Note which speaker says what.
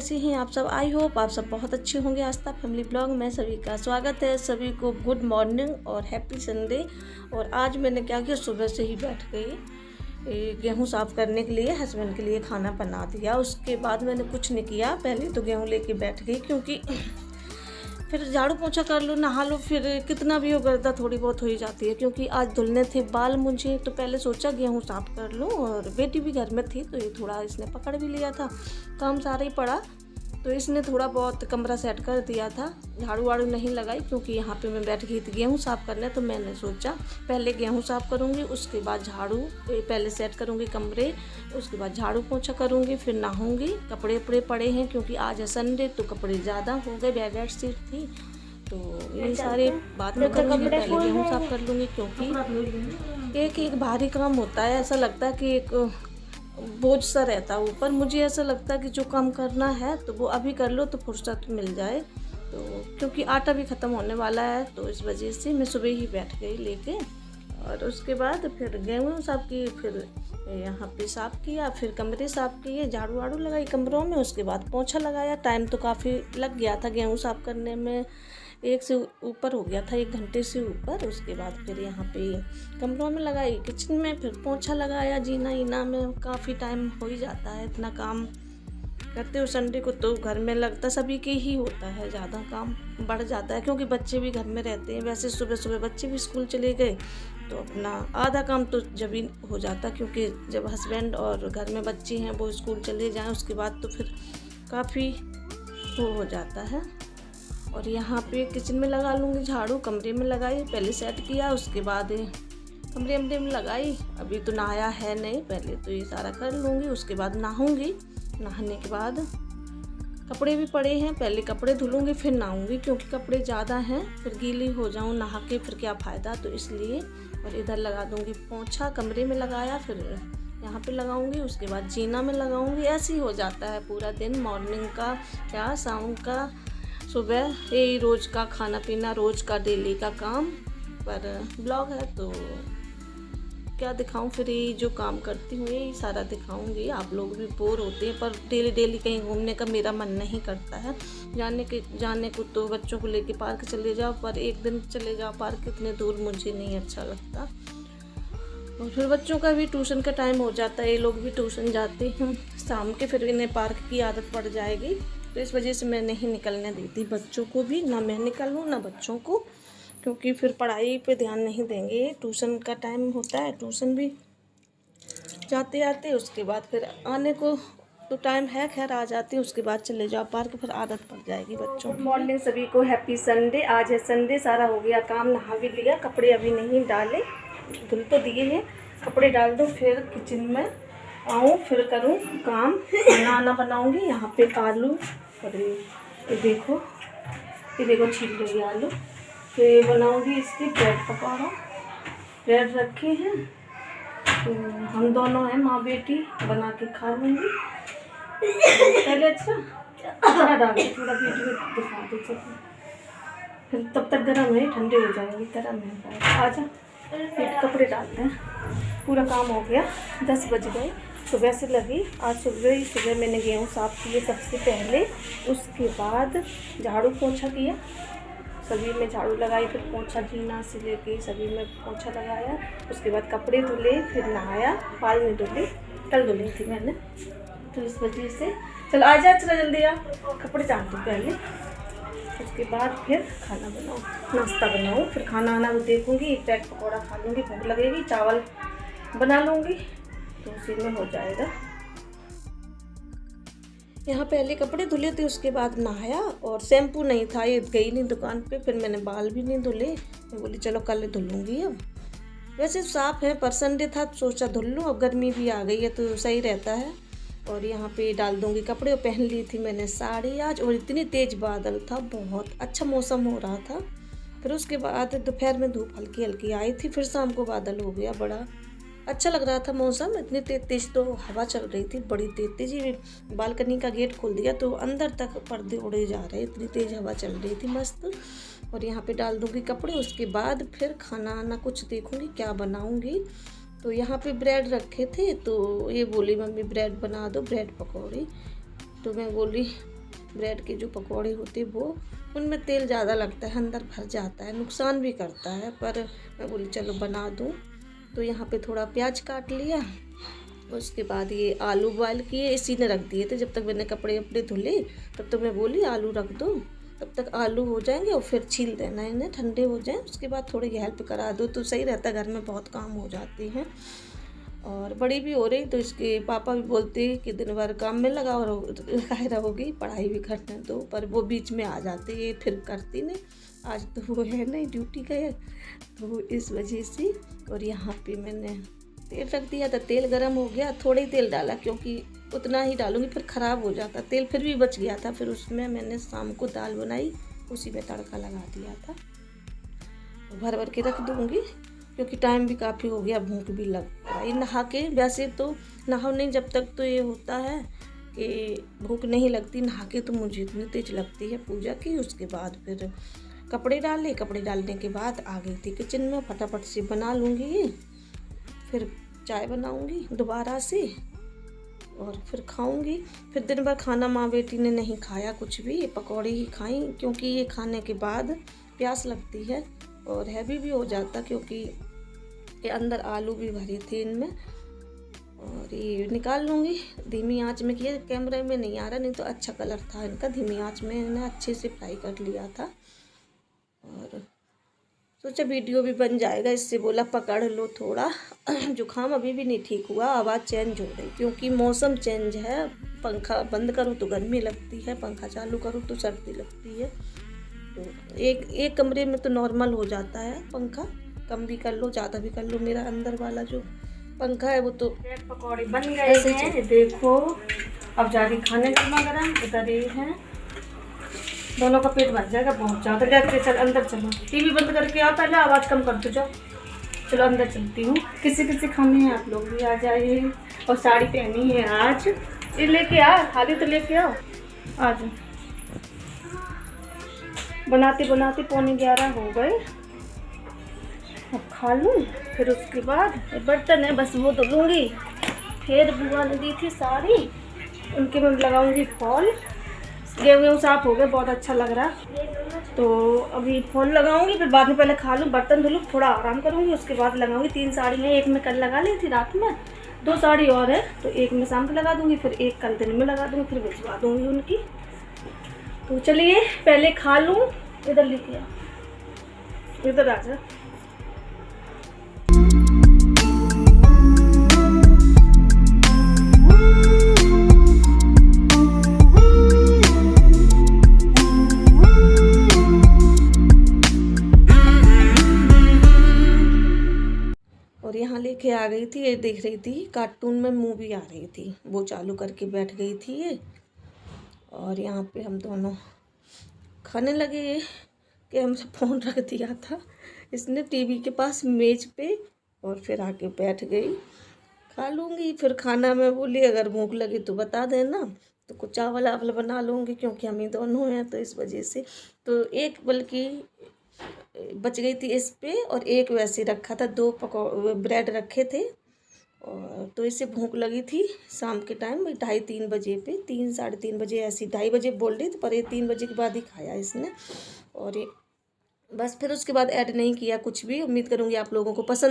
Speaker 1: कैसे हैं आप सब। आई होप आप सब बहुत अच्छे होंगे। आस्था फैमिली ब्लॉग में सभी का स्वागत है। सभी को गुड मॉर्निंग और हैप्पी संडे। और आज मैंने क्या किया, सुबह से ही बैठ गई गेहूं साफ़ करने के लिए, हस्बैंड के लिए खाना बना दिया। उसके बाद मैंने कुछ नहीं किया, पहले तो गेहूं लेके बैठ गई, क्योंकि फिर झाड़ू पोछा कर लो, नहा लो, फिर कितना भी हो गर्दा थोड़ी बहुत हो ही जाती है। क्योंकि आज धुलने थे बाल मुझे, तो पहले सोचा गेहूं साफ कर लूँ। और बेटी भी घर में थी तो ये थोड़ा इसने पकड़ भी लिया था, काम सारा ही पड़ा, तो इसने थोड़ा बहुत कमरा सेट कर दिया था। झाड़ू वाड़ू नहीं लगाई क्योंकि यहाँ पे मैं बैठ गई थी गेहूँ साफ़ करने। तो मैंने सोचा पहले गेहूँ साफ़ करूँगी, उसके बाद झाड़ू पहले सेट करूँगी कमरे, उसके बाद झाड़ू पोछा करूँगी, फिर नहाऊँगी। कपड़े उपड़े पड़े हैं क्योंकि आज है संडे, तो कपड़े ज़्यादा हो गए, बेड शीट थी, तो ये सारे बाद में करूँगी। पहले गेहूँ साफ़ कर लूँगी क्योंकि एक एक भारी काम होता है। ऐसा लगता है कि एक बोझ सा रहता है ऊपर। मुझे ऐसा लगता है कि जो काम करना है तो वो अभी कर लो तो फुर्सत मिल जाए। तो क्योंकि आटा भी ख़त्म होने वाला है, तो इस वजह से मैं सुबह ही बैठ गई लेके। और उसके बाद फिर गेहूँ साफ़ की, फिर यहाँ पे साफ़ किया, फिर कमरे साफ़ किए, झाड़ू वाड़ू लगाई कमरों में, उसके बाद पोंछा लगाया। टाइम तो काफ़ी लग गया था गेहूँ साफ़ करने में, 1 से ऊपर हो गया था, 1 घंटे से ऊपर। उसके बाद फिर यहाँ पे कमरों में लगाई, किचन में फिर पोंछा लगाया, जीना ईना में काफ़ी टाइम हो ही जाता है। इतना काम करते हो संडे को तो घर में लगता सभी के ही होता है, ज़्यादा काम बढ़ जाता है क्योंकि बच्चे भी घर में रहते हैं। वैसे सुबह सुबह बच्चे भी स्कूल चले गए तो अपना आधा काम तो जब ही हो जाता, क्योंकि जब हस्बैंड और घर में बच्चे हैं वो स्कूल चले जाएँ उसके बाद तो फिर काफ़ी वो हो जाता है। और यहाँ पे किचन में लगा लूँगी झाड़ू, कमरे में लगाई, पहले सेट किया, उसके बाद कमरे में लगाई। अभी तो नहाया है नहीं, पहले तो ये सारा कर लूँगी, उसके बाद नहाऊँगी। नहाने के बाद कपड़े भी पड़े हैं, पहले कपड़े धुलूँगी फिर नहाऊँगी, क्योंकि कपड़े ज़्यादा हैं, फिर गीली हो जाऊँ नहा के, फिर क्या फ़ायदा, तो इसलिए। और इधर लगा दूँगी पोंछा, कमरे में लगाया, फिर यहाँ पे लगाऊंगी, उसके बाद जीना में लगाऊंगी। ऐसे ही हो जाता है पूरा दिन, मॉर्निंग का क्या शाम का सुबह, यही रोज़ का खाना पीना, रोज़ का डेली का काम। पर ब्लॉग है तो क्या दिखाऊं, फिर यही जो काम करती हूँ यही सारा दिखाऊंगी। आप लोग भी बोर होते हैं, पर डेली डेली कहीं घूमने का मेरा मन नहीं करता है। जाने को तो बच्चों को लेके पार्क चले जाओ, पर एक दिन चले जाओ पार्क, इतने दूर मुझे नहीं अच्छा लगता। और फिर बच्चों का भी ट्यूशन का टाइम हो जाता है, ये लोग भी ट्यूशन जाते हैं शाम के, फिर इन्हें पार्क की आदत पड़ जाएगी, तो इस वजह से मैं नहीं निकलने देती बच्चों को भी, ना मैं निकलूँ ना बच्चों को, क्योंकि फिर पढ़ाई पे ध्यान नहीं देंगे। ट्यूशन का टाइम होता है, ट्यूशन भी जाते आते, उसके बाद फिर आने को तो टाइम है, खैर आ जाती है, उसके बाद चले जाओ पार्क, फिर आदत पड़ जाएगी बच्चों की। गुड मॉर्निंग सभी को, हैप्पी संडे। आज है संडे, सारा हो गया काम, नहा भी लिया, कपड़े अभी नहीं डाले, धुल तो दिए हैं, कपड़े डाल दो, फिर किचन में आऊँ, फिर करूँ काम, खाना बनाऊँगी। यहाँ पे आलू और ये देखो छील रही आलू, फिर बनाऊँगी इसकी ब्रेड पकौड़ा। ब्रेड रखे हैं तो हम दोनों हैं माँ बेटी, बना के खा लूँगी। पहले अच्छा डाल के थोड़ा वीडियो दिखा दो, फिर तब तक गर्म है, ठंडे हो जाएंगे, गर्म है। आजा फिर कपड़े डालते हैं। पूरा काम हो गया, 10 बज गए, सुबह से लगी। आज सुबह मैंने गेहूँ साफ़ किए सबसे पहले, उसके बाद झाड़ू पोछा किया, सभी में झाड़ू लगाई, फिर पोछा जीना से लेके सभी में पोछा लगाया, उसके बाद कपड़े धुले, फिर नहाया, बाल नहीं धुले, कल धुली थी मैंने, तो इस वजह से। चलो आ जा, चलो जल्दी आ, कपड़े डाल दो पहले, उसके बाद फिर खाना बनाऊँ, नाश्ता बनाऊँ, फिर खाना आना देखूँगी, एक पैक पकौड़ा खा लूँगी, भूख लगेगी, चावल बना लूँगी, तो उसी में हो जाएगा। यहाँ पहले कपड़े धुले थे, उसके बाद नहाया, और शैम्पू नहीं था, ये गई नहीं दुकान पे, फिर मैंने बाल भी नहीं धुले, मैं बोली चलो कल धुलूँगी। अब वैसे साफ़ है, पर संडे था तो सोचा धुल लूँ, अब गर्मी भी आ गई है तो सही रहता है। और यहाँ पे डाल दूँगी कपड़े, और पहन ली थी मैंने साड़ी आज, और इतनी तेज़ बादल था, बहुत अच्छा मौसम हो रहा था। फिर उसके बाद दोपहर में धूप हल्की हल्की आई थी, फिर शाम को बादल हो गया, बड़ा अच्छा लग रहा था मौसम। इतनी तेज़ तो हवा चल रही थी, बड़ी तेज़। बालकनी का गेट खोल दिया तो अंदर तक पर्दे उड़े जा रहे, इतनी तेज़ हवा चल रही थी, मस्त। और यहाँ पे डाल दूँगी कपड़े, उसके बाद फिर खाना आना कुछ देखूँगी क्या बनाऊँगी। तो यहाँ पे ब्रेड रखे थे, तो ये बोली मम्मी ब्रेड बना दो, ब्रेड पकौड़ी। तो मैं बोली ब्रेड के जो पकौड़े होते वो, उनमें तेल ज़्यादा लगता है, अंदर भर जाता है, नुकसान भी करता है। पर मैं बोली चलो बना दूँ। तो यहाँ पे थोड़ा प्याज काट लिया, उसके बाद ये आलू बॉयल किए, इसी ने रख दिए थे। जब तक मैंने कपड़े वपड़े धुले तब तक मैं बोली आलू रख दो, तब तक आलू हो जाएंगे और फिर छील देना इन्हें, ठंडे हो जाएं। उसके बाद थोड़ी हेल्प करा दो तो सही रहता है, घर में बहुत काम हो जाते हैं। और बड़ी भी हो रही तो इसके पापा भी बोलते हैं कि दिन भर काम में लगाए रहोगी, पढ़ाई भी करने दो, पर वो बीच में आ जाते, ये फिर करती नहीं। आज तो वो है नहीं, ड्यूटी गए, तो इस वजह से। और यहाँ पे मैंने तेल रख दिया था, तेल गरम हो गया, थोड़ा ही तेल डाला क्योंकि उतना ही डालूंगी फिर ख़राब हो जाता। तेल फिर भी बच गया था, फिर उसमें मैंने शाम को दाल बनाई, उसी में तड़का लगा दिया था। भर भर के रख दूँगी क्योंकि टाइम भी काफ़ी हो गया, भूख भी लग रही। नहा के वैसे तो नहाओ नहीं जब तक तो ये होता है कि भूख नहीं लगती, नहा के तो मुझे इतनी तेज लगती है पूजा की। उसके बाद फिर कपड़े डाले, कपड़े डालने के बाद आ गई थी किचन में, फटाफट से बना लूँगी ये, फिर चाय बनाऊँगी दोबारा से और फिर खाऊँगी। फिर दिन भर खाना माँ बेटी ने नहीं खाया कुछ भी, ये पकौड़े ही खाई क्योंकि ये खाने के बाद प्यास लगती है और हैवी भी हो जाता क्योंकि ये अंदर आलू भी भरे थे इनमें। और ये निकाल लूँगी, धीमी आंच में किया, कैमरे में नहीं आ रहा, नहीं तो अच्छा कलर था इनका, धीमी आंच में इन्हें अच्छे से फ्राई कर लिया था। और सोचा वीडियो भी बन जाएगा, इससे बोला पकड़ लो थोड़ा। जुकाम अभी भी नहीं ठीक हुआ, आवाज़ चेंज हो रही क्योंकि मौसम चेंज है। पंखा बंद करो तो गर्मी लगती है, पंखा चालू करो तो सर्दी लगती है। तो एक कमरे में तो नॉर्मल हो जाता है पंखा, कम भी कर लो ज़्यादा भी कर लो। मेरा अंदर वाला जो पंखा है वो तो। ब्रेड पकौड़े बन गए हैं, देखो अब जा रही खाने गर्मा गर्म, इधर ये हैं, दोनों का पेट भर जाएगा बहुत ज़्यादा। लेके चल अंदर, चलो टीवी बंद करके आओ, पहले आवाज़ कम कर दो, जाओ चलो अंदर चलती हूँ। किसी किसी खाने हैं आप लोग भी आ जाइए। और साड़ी पहनी है आज, ये लेके आ, खाली तो लेके आओ आज। बनाते बनाते 11:15 हो गए, अब खा लूँ। फिर उसके बाद बर्तन है बस वो धुलूँगी। फिर बुआ ने दी थी साड़ी, उनके मैं लगाऊंगी फॉल। गेहूँ साफ हो गए, बहुत अच्छा लग रहा, तो अभी फॉल लगाऊंगी। फिर बाद में पहले खा लूँ, बर्तन धुलूँ, थोड़ा आराम करूँगी, उसके बाद लगाऊंगी। 3 साड़ी हैं, एक मैं कल लगा ली थी रात में, 2 साड़ी और है, तो एक मैं शाम को लगा दूँगी, फिर एक कल दिन में लगा दूँगी, फिर भिजवा दूँगी उनकी। तो चलिए पहले खा लूँ। इधर लेके आ, इधर आ जा। और यहाँ लेके आ गई थी, ये देख रही थी कार्टून में मूवी आ रही थी, वो चालू करके बैठ गई थी ये। और यहाँ पे हम दोनों खाने लगे कि हमसे फ़ोन रख दिया था इसने टीवी के पास मेज पे, और फिर आके बैठ गई। खा लूँगी फिर खाना में बोली अगर भूख लगी तो बता देना, तो कुछ चावल आवल बना लूँगी क्योंकि हम ही दोनों हैं, तो इस वजह से। तो एक बल्कि बच गई थी इस पे, और एक वैसे रखा था, 2 ब्रेड रखे थे। और तो इससे भूख लगी थी शाम के टाइम 2:30-3 बजे पे, 3 साढ़े 3 बजे ऐसी, 2:30 बजे बोल रही थी पर ये 3 बजे के बाद ही खाया इसने। और ये बस फिर उसके बाद ऐड नहीं किया कुछ भी। उम्मीद करूँगी आप लोगों को पसंद